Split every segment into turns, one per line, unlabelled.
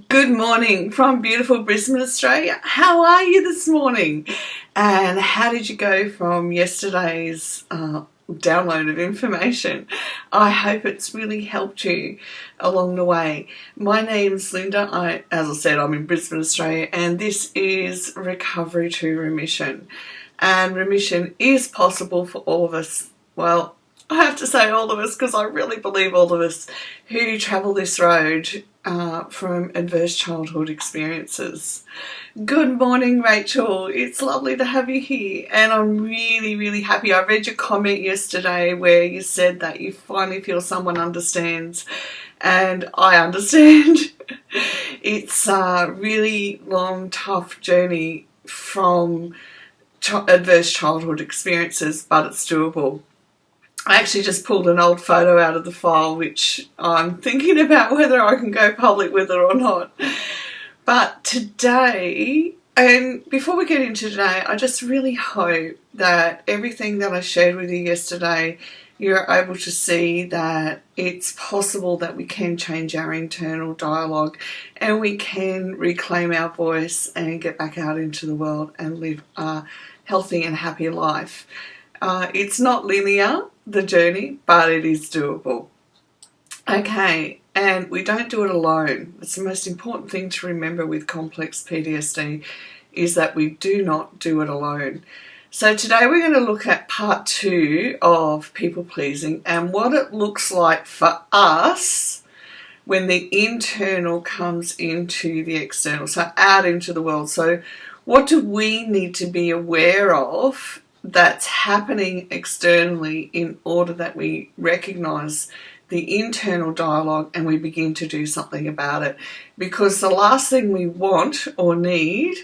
Good morning from beautiful Brisbane, Australia. How are you this morning? And how did you go from yesterday's download of information? I hope it's really helped you along the way. My name's Linda. As I said, I'm in Brisbane, Australia, and this is Recovery to Remission. And remission is possible for all of us. Well, I have to say all of us because I really believe all of us who travel this road from adverse childhood experiences. Good morning, Rachel. It's lovely to have you here, and I'm really, really happy. I read your comment yesterday where you said that you finally feel someone understands, and I understand. It's a really long, tough journey from adverse childhood experiences, but it's doable. I actually just pulled an old photo out of the file, which I'm thinking about whether I can go public with it or not. But today, and before we get into today, I just really hope that everything that I shared with you yesterday, you're able to see that it's possible that we can change our internal dialogue and we can reclaim our voice and get back out into the world and live a healthy and happy life. It's not linear, the journey, but it is doable. Okay, and we don't do it alone. It's the most important thing to remember with complex PTSD is that we do not do it alone. So today we're going to look at part 2 of people pleasing and what it looks like for us when the internal comes into the external, so out into the world. So what do we need to be aware of that's happening externally in order that we recognize the internal dialogue and we begin to do something about it? Because the last thing we want or need,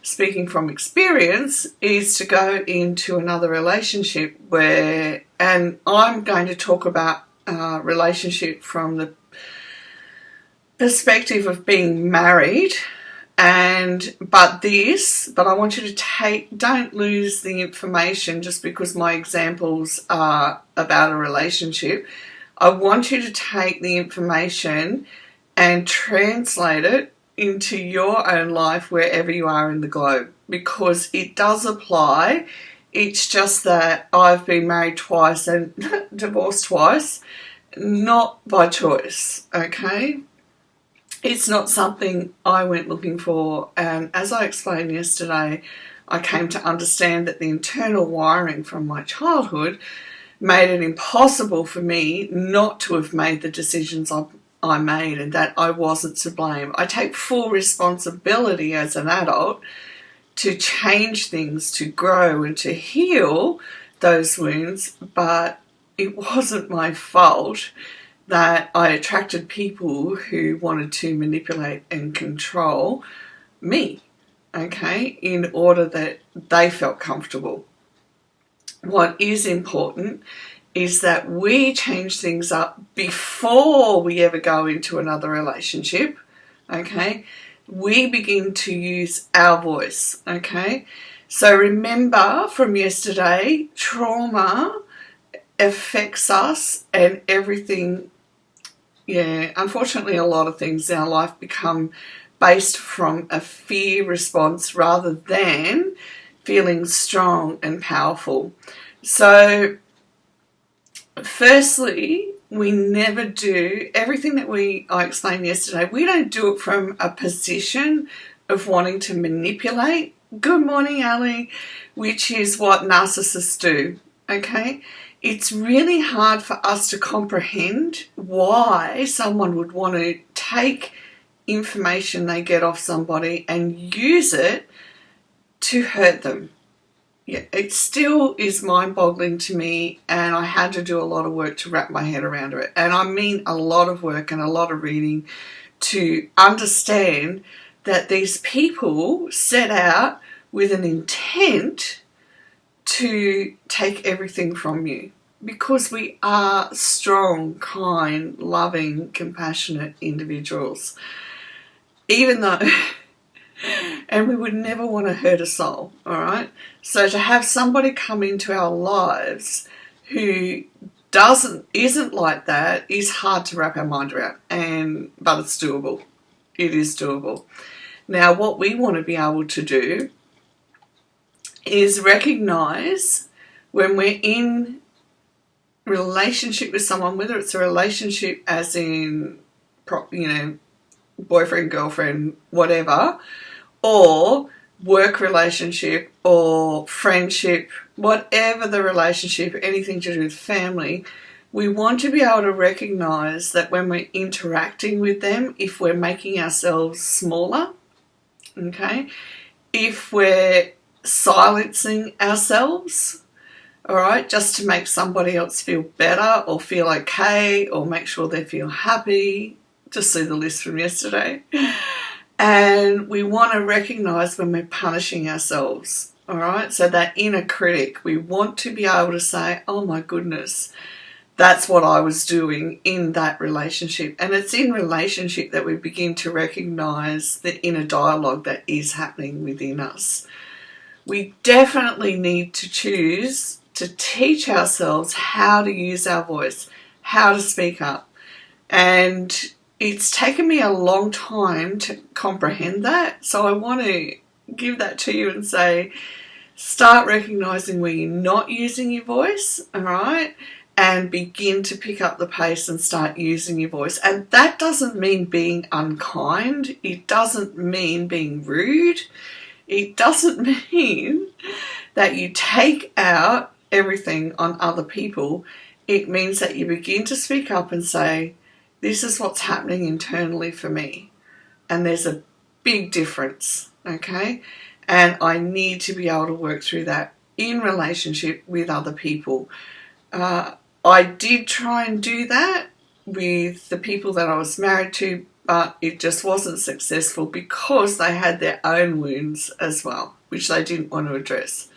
speaking from experience, is to go into another relationship where, and I'm going to talk about relationship from the perspective of being married. But I want you to don't lose the information just because my examples are about a relationship. I want you to take the information and translate it into your own life wherever you are in the globe, because it does apply. It's just that I've been married twice and divorced twice, not by choice, okay? It's not something I went looking for, and as I explained yesterday, I came to understand that the internal wiring from my childhood made it impossible for me not to have made the decisions I made, and that I wasn't to blame. I take full responsibility as an adult to change things, to grow and to heal those wounds, but it wasn't my fault that I attracted people who wanted to manipulate and control me, okay, in order that they felt comfortable. What is important is that we change things up before we ever go into another relationship, okay? We begin to use our voice, okay? So remember from yesterday, trauma affects us and everything. Yeah, unfortunately, a lot of things in our life become based from a fear response rather than feeling strong and powerful. So, firstly, we never do everything that I explained yesterday. We don't do it from a position of wanting to manipulate. Good morning, Ali, which is what narcissists do, okay? It's really hard for us to comprehend why someone would want to take information they get off somebody and use it to hurt them. Yeah, it still is mind-boggling to me, and I had to do a lot of work to wrap my head around it. And I mean a lot of work and a lot of reading to understand that these people set out with an intent to take everything from you, because we are strong, kind, loving, compassionate individuals, even though and we would never want to hurt a soul, all right? So to have somebody come into our lives who isn't like that is hard to wrap our mind around, but it's doable. It is doable. Now, what we want to be able to do is recognise when we're in relationship with someone, whether it's a relationship as in, boyfriend, girlfriend, whatever, or work relationship or friendship, whatever the relationship, anything to do with family, we want to be able to recognise that when we're interacting with them, if we're making ourselves smaller, okay, if we're silencing ourselves, all right, just to make somebody else feel better or feel okay or make sure they feel happy. Just see the list from yesterday. And we want to recognise when we're punishing ourselves, all right? So that inner critic, we want to be able to say, oh my goodness, that's what I was doing in that relationship. And it's in relationship that we begin to recognise the inner dialogue that is happening within us. We definitely need to choose to teach ourselves how to use our voice, how to speak up. And it's taken me a long time to comprehend that. So I want to give that to you and say, start recognising where you're not using your voice, all right? And begin to pick up the pace and start using your voice. And that doesn't mean being unkind. It doesn't mean being rude. It doesn't mean that you take out everything on other people. It means that you begin to speak up and say, this is what's happening internally for me. And there's a big difference, okay? And I need to be able to work through that in relationship with other people. I did try and do that with the people that I was married to, but it just wasn't successful because they had their own wounds as well, which they didn't want to address.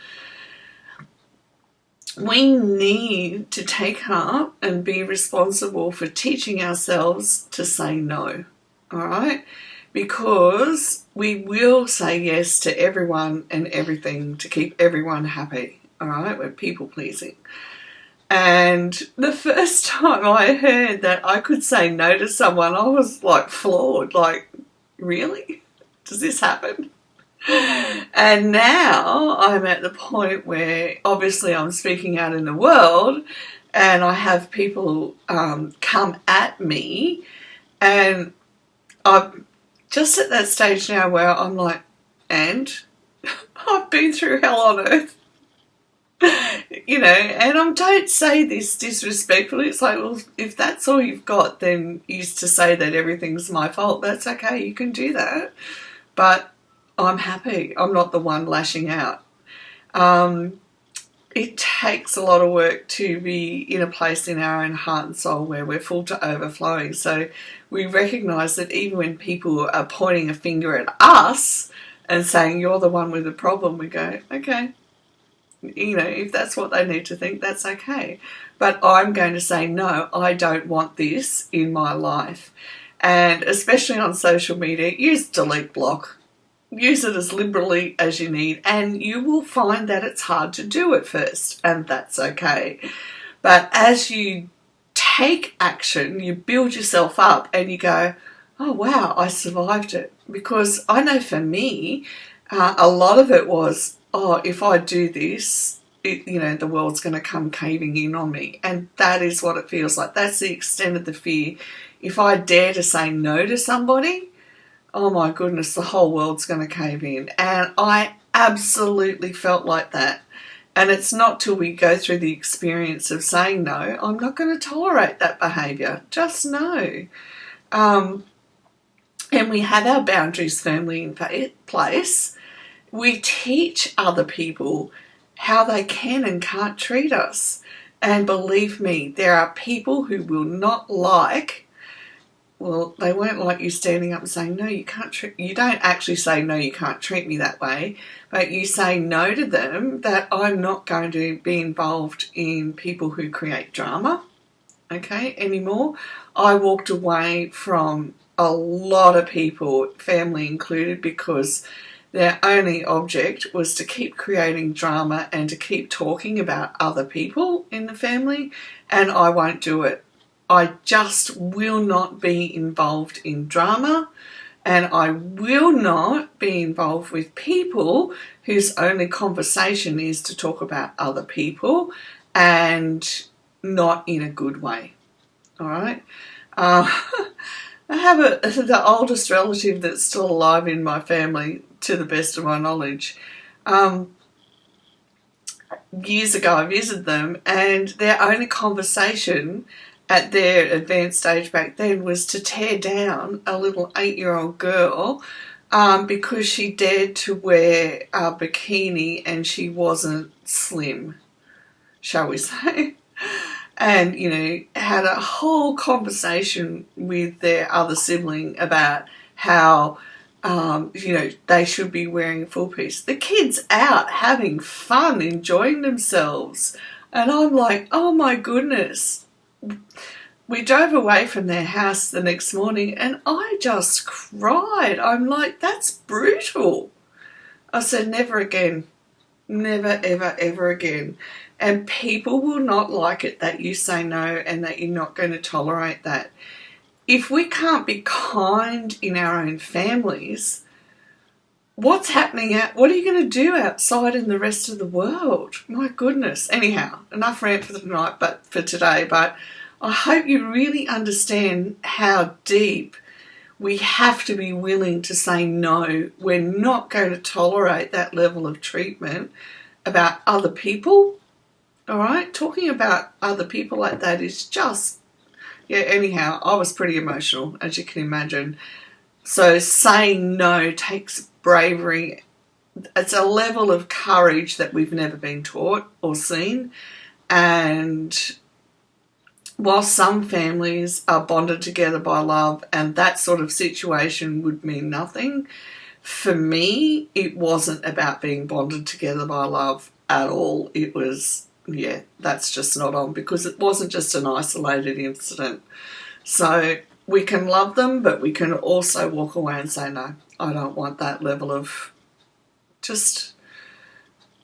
We need to take up and be responsible for teaching ourselves to say no, all right? Because we will say yes to everyone and everything to keep everyone happy, all right? We're people pleasing. And the first time I heard that I could say no to someone, I was like floored, like, really? Does this happen? And now I'm at the point where obviously I'm speaking out in the world and I have people come at me, and I'm just at that stage now where I'm like, and I've been through hell on earth. And I don't say this disrespectfully. It's like, well, if that's all you've got, then used to say that everything's my fault. That's okay, you can do that. But I'm happy. I'm not the one lashing out. It takes a lot of work to be in a place in our own heart and soul where we're full to overflowing. So we recognise that even when people are pointing a finger at us and saying, you're the one with the problem, we go, okay. If that's what they need to think, that's okay. But I'm going to say, no, I don't want this in my life. And especially on social media, use delete block. Use it as liberally as you need, and you will find that it's hard to do at first, and that's okay. But as you take action, you build yourself up and you go, oh wow, I survived it. Because I know for me, a lot of it was, oh, if I do this, the world's going to come caving in on me. And that is what it feels like. That's the extent of the fear. If I dare to say no to somebody, oh my goodness, the whole world's going to cave in. And I absolutely felt like that. And it's not till we go through the experience of saying no, I'm not going to tolerate that behaviour. Just no. And we have our boundaries firmly in place. We teach other people how they can and can't treat us. And believe me, there are people who will not they won't like you standing up and saying, no, you can't you don't actually say, no, you can't treat me that way, but you say no to them, that I'm not going to be involved in people who create drama, okay, anymore. I walked away from a lot of people, family included, because their only object was to keep creating drama and to keep talking about other people in the family, and I won't do it. I just will not be involved in drama, And I will not be involved with people whose only conversation is to talk about other people and not in a good way. All right. I have the oldest relative that's still alive in my family, to the best of my knowledge. Years ago, I visited them, and their only conversation at their advanced age back then was to tear down a little 8-year-old girl because she dared to wear a bikini and she wasn't slim, shall we say. And, had a whole conversation with their other sibling about how, they should be wearing a full piece. The kid's out having fun, enjoying themselves. And I'm like, oh my goodness. We drove away from their house the next morning and I just cried. I'm like, that's brutal. I said, never again. Never, ever, ever again. And people will not like it that you say no and that you're not going to tolerate that. If we can't be kind in our own families, what's happening what are you going to do outside in the rest of the world? My goodness. Anyhow, enough rant for today, but I hope you really understand how deep we have to be willing to say no. We're not going to tolerate that level of treatment about other people. All right, talking about other people like that is just, anyhow, I was pretty emotional, as you can imagine. So saying no takes bravery. It's a level of courage that we've never been taught or seen. And while some families are bonded together by love and that sort of situation would mean nothing, for me, it wasn't about being bonded together by love at all. It was, that's just not on, because it wasn't just an isolated incident. So we can love them, but we can also walk away and say, no, I don't want that level of just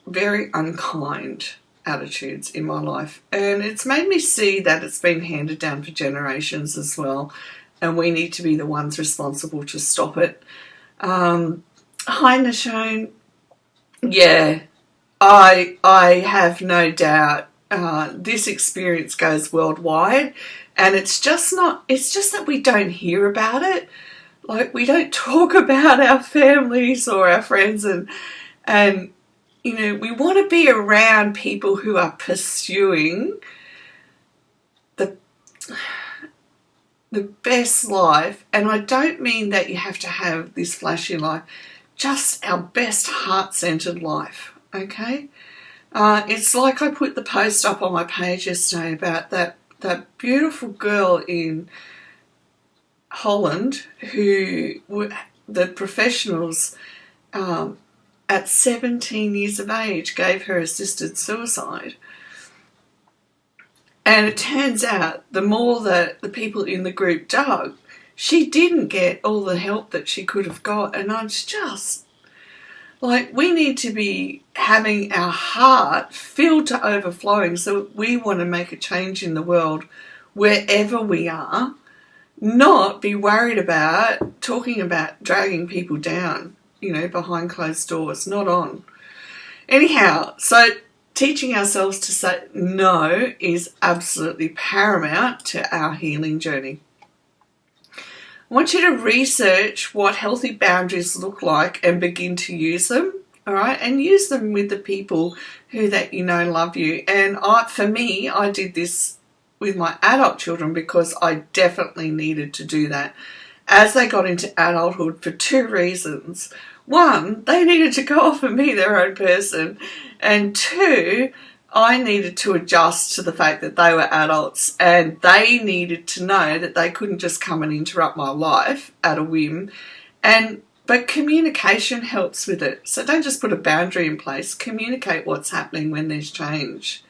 very unkind attitudes in my life. And it's made me see that it's been handed down for generations as well, and we need to be the ones responsible to stop it. Hi, Nashone. Yeah, I have no doubt this experience goes worldwide, and it's just that we don't hear about it. Like, we don't talk about our families or our friends, and we want to be around people who are pursuing the best life. And I don't mean that you have to have this flashy life, just our best heart-centered life, okay? It's like I put the post up on my page yesterday about that beautiful girl in Holland who the professionals at 17 years of age gave her assisted suicide. And it turns out the more that the people in the group dug, she didn't get all the help that she could have got. And I'm just like, we need to be having our heart filled to overflowing, so we want to make a change in the world wherever we are, not be worried about talking about dragging people down, behind closed doors. Not on. Anyhow, so teaching ourselves to say no is absolutely paramount to our healing journey. I want you to research what healthy boundaries look like and begin to use them, all right? And use them with the people who love you. And for me, I did this with my adult children because I definitely needed to do that as they got into adulthood for two reasons. One, they needed to go off and be their own person. And two, I needed to adjust to the fact that they were adults, and they needed to know that they couldn't just come and interrupt my life at a whim. But communication helps with it. So don't just put a boundary in place. Communicate what's happening when there's change.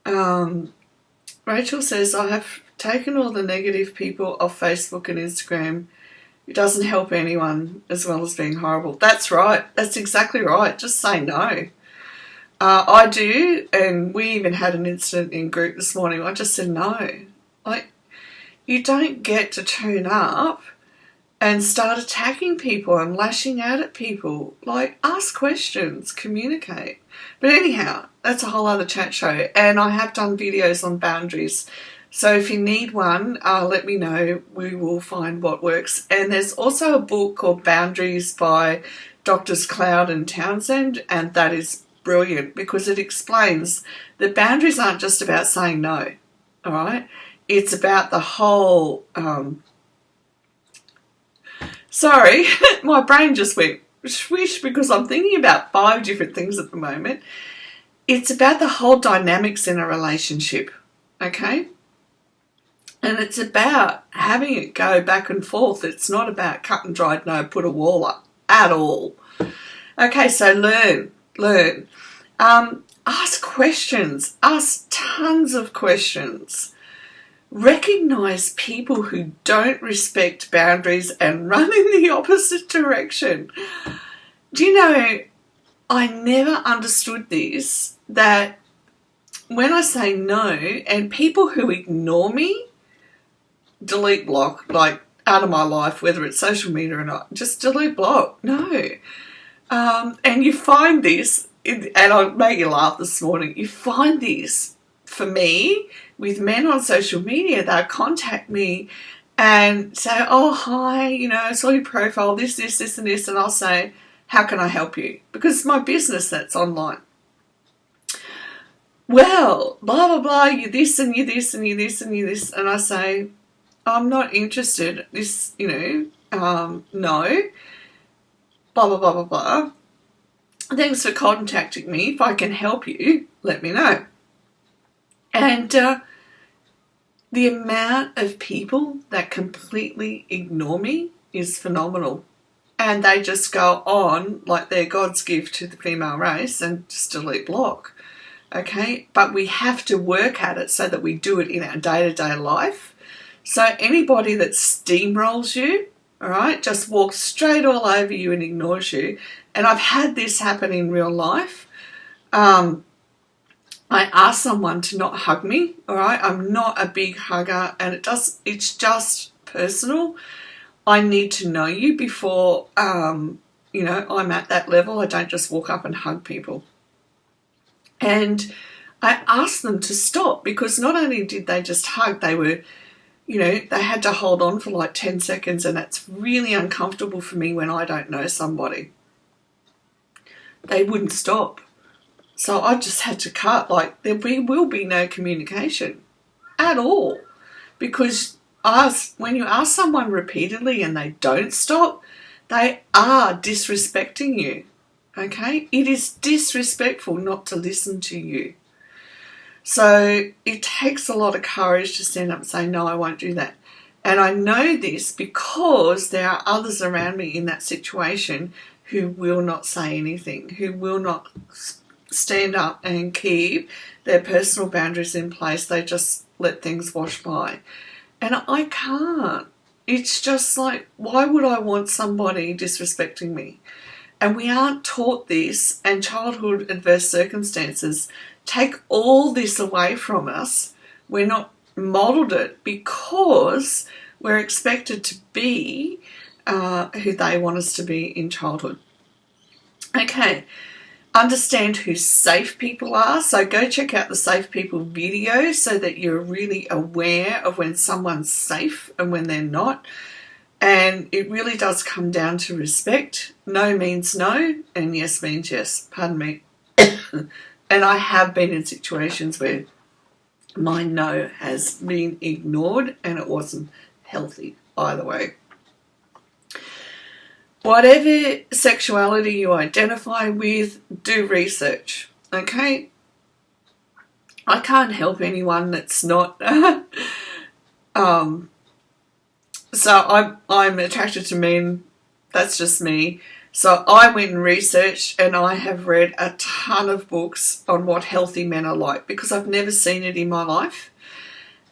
Rachel says, I have taken all the negative people off Facebook and Instagram. It doesn't help anyone as well as being horrible. That's right. That's exactly right. Just say no. I do, and we even had an incident in group this morning. I just said no. Like, you don't get to turn up and start attacking people and lashing out at people. Like, ask questions, communicate. But anyhow, that's a whole other chat show. And I have done videos on boundaries. So if you need one, let me know. We will find what works. And there's also a book called Boundaries by Drs. Cloud and Townsend, and that is brilliant because it explains that boundaries aren't just about saying no, all right? It's about the whole... Sorry, my brain just went swish because I'm thinking about 5 different things at the moment. It's about the whole dynamics in a relationship, okay? And it's about having it go back and forth. It's not about cut and dried, no, put a wall up at all. Okay, so learn. Ask questions. Ask tons of questions. Recognize people who don't respect boundaries and run in the opposite direction. Do you know, I never understood this, that when I say no, and people who ignore me, delete, block, like out of my life, whether it's social media or not, just delete, block. No. And you find this, and I'll make you laugh this morning, you find this, for me, with men on social media. They'll contact me and say, oh, hi, I saw your profile, this, and this, and I'll say, how can I help you? Because it's my business that's online. Well, blah, blah, blah, you this, and you this, and you this, and you this, and I say, I'm not interested, this, no, blah, blah, blah, blah, blah. Thanks for contacting me. If I can help you, let me know. And the amount of people that completely ignore me is phenomenal. And they just go on like they're God's gift to the female race and just delete, block. Okay? But we have to work at it so that we do it in our day-to-day life. So anybody that steamrolls you, all right, just walks straight all over you and ignores you. And I've had this happen in real life. I asked someone to not hug me, all right? I'm not a big hugger, and it's just personal. I need to know you before, I'm at that level. I don't just walk up and hug people. And I asked them to stop because not only did they just hug, they were... they had to hold on for like 10 seconds, and that's really uncomfortable for me when I don't know somebody. They wouldn't stop. So I just had to cut. Like, there will be no communication at all. Because when you ask someone repeatedly and they don't stop, they are disrespecting you. Okay? It is disrespectful not to listen to you. So it takes a lot of courage to stand up and say, no, I won't do that. And I know this because there are others around me in that situation who will not say anything, who will not stand up and keep their personal boundaries in place. They just let things wash by. And I can't. It's just like, why would I want somebody disrespecting me? And we aren't taught this, and childhood adverse circumstances take all this away from us. We're not modelled it because we're expected to be who they want us to be in childhood. Okay, understand who safe people are. So go check out the safe people video so that you're really aware of when someone's safe and when they're not. And it really does come down to respect. No means no, and yes means yes. Pardon me. And I have been in situations where my no has been ignored and it wasn't healthy either way. Whatever sexuality you identify with, do research, okay? I can't help anyone that's not... So I'm attracted to men. That's just me. So I went and researched, and I have read a ton of books on what healthy men are like because I've never seen it in my life.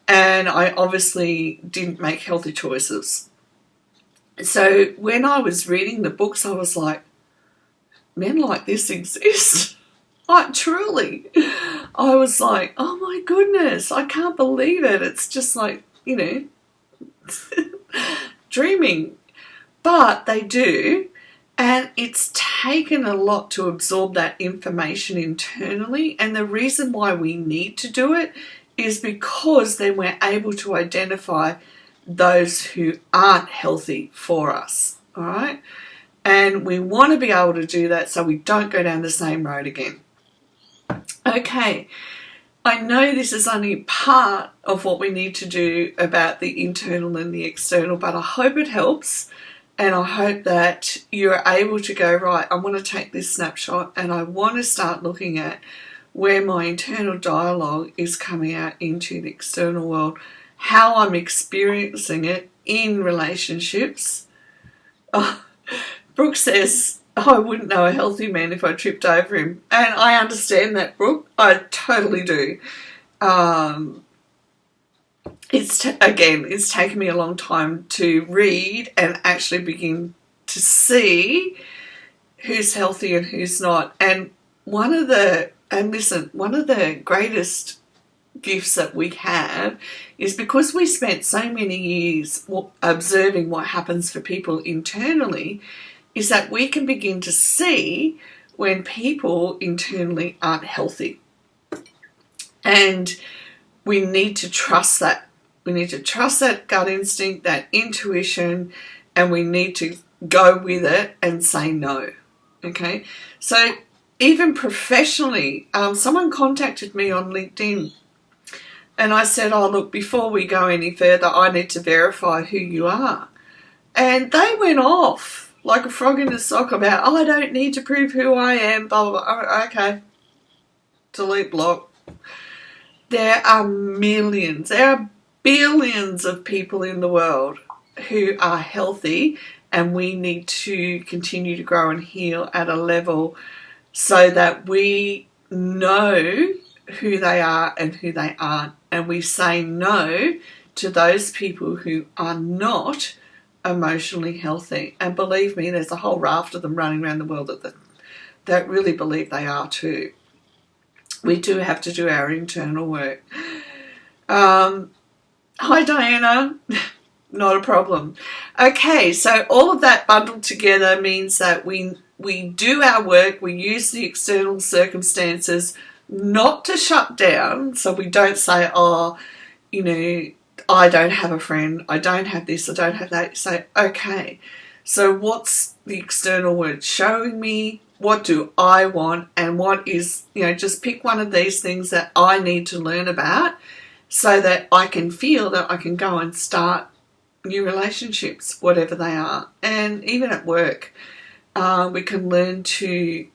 And I obviously didn't make healthy choices. So when I was reading the books, I was like, men like this exist. Like, truly. I was like, oh my goodness, I can't believe it. It's just like, dreaming. but they do. And it's taken a lot to absorb that information internally. And the reason why we need to do it is because then we're able to identify those who aren't healthy for us. All right. And we want to be able to do that so we don't go down the same road again. Okay. I know this is only part of what we need to do about the internal and the external, but I hope it helps. And I hope that you're able to go, right, I want to take this snapshot and I want to start looking at where my internal dialogue is coming out into the external world, how I'm experiencing it in relationships. Oh, Brooke says, I wouldn't know a healthy man if I tripped over him. And I understand that, Brooke. I totally do. It's taken me a long time to read and actually begin to see who's healthy and who's not. And one of the greatest gifts that we have is because we spent so many years observing what happens for people internally, is that we can begin to see when people internally aren't healthy. And we need to trust that. We need to trust that gut instinct, that intuition, and we need to go with it and say no. Okay? So even professionally, someone contacted me on LinkedIn and I said, oh, look, before we go any further, I need to verify who you are. And they went off like a frog in a sock about, oh, I don't need to prove who I am, blah, blah, blah. Okay. Delete block. There are millions, there are billions of people in the world who are healthy, and we need to continue to grow and heal at a level so that we know who they are and who they aren't. And we say no to those people who are not emotionally healthy. And believe me, there's a whole raft of them running around the world that really believe they are too. We do have to do our internal work. Hi, Diana. Not a problem. Okay, so all of that bundled together means that we do our work, we use the external circumstances not to shut down, so we don't say, oh, you know, I don't have a friend, I don't have this, I don't have that. You say, okay, so what's the external world showing me? What do I want? And what is, just pick one of these things that I need to learn about so that I can feel that I can go and start new relationships, whatever they are. And even at work, we can learn to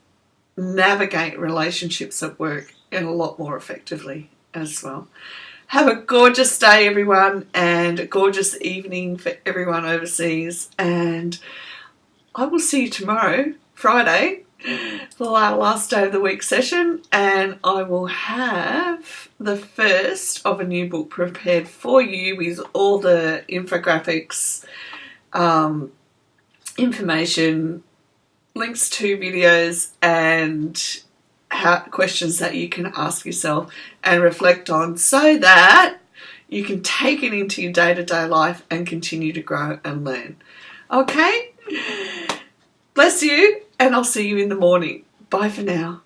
navigate relationships at work in a lot more effectively as well. Have a gorgeous day, everyone, and a gorgeous evening for everyone overseas. And I will see you tomorrow, Friday, for our last day of the week session, and I will have the first of a new book prepared for you with all the infographics, information, links to videos, and questions that you can ask yourself and reflect on so that you can take it into your day-to-day life and continue to grow and learn. Okay? Bless you, and I'll see you in the morning. Bye for now.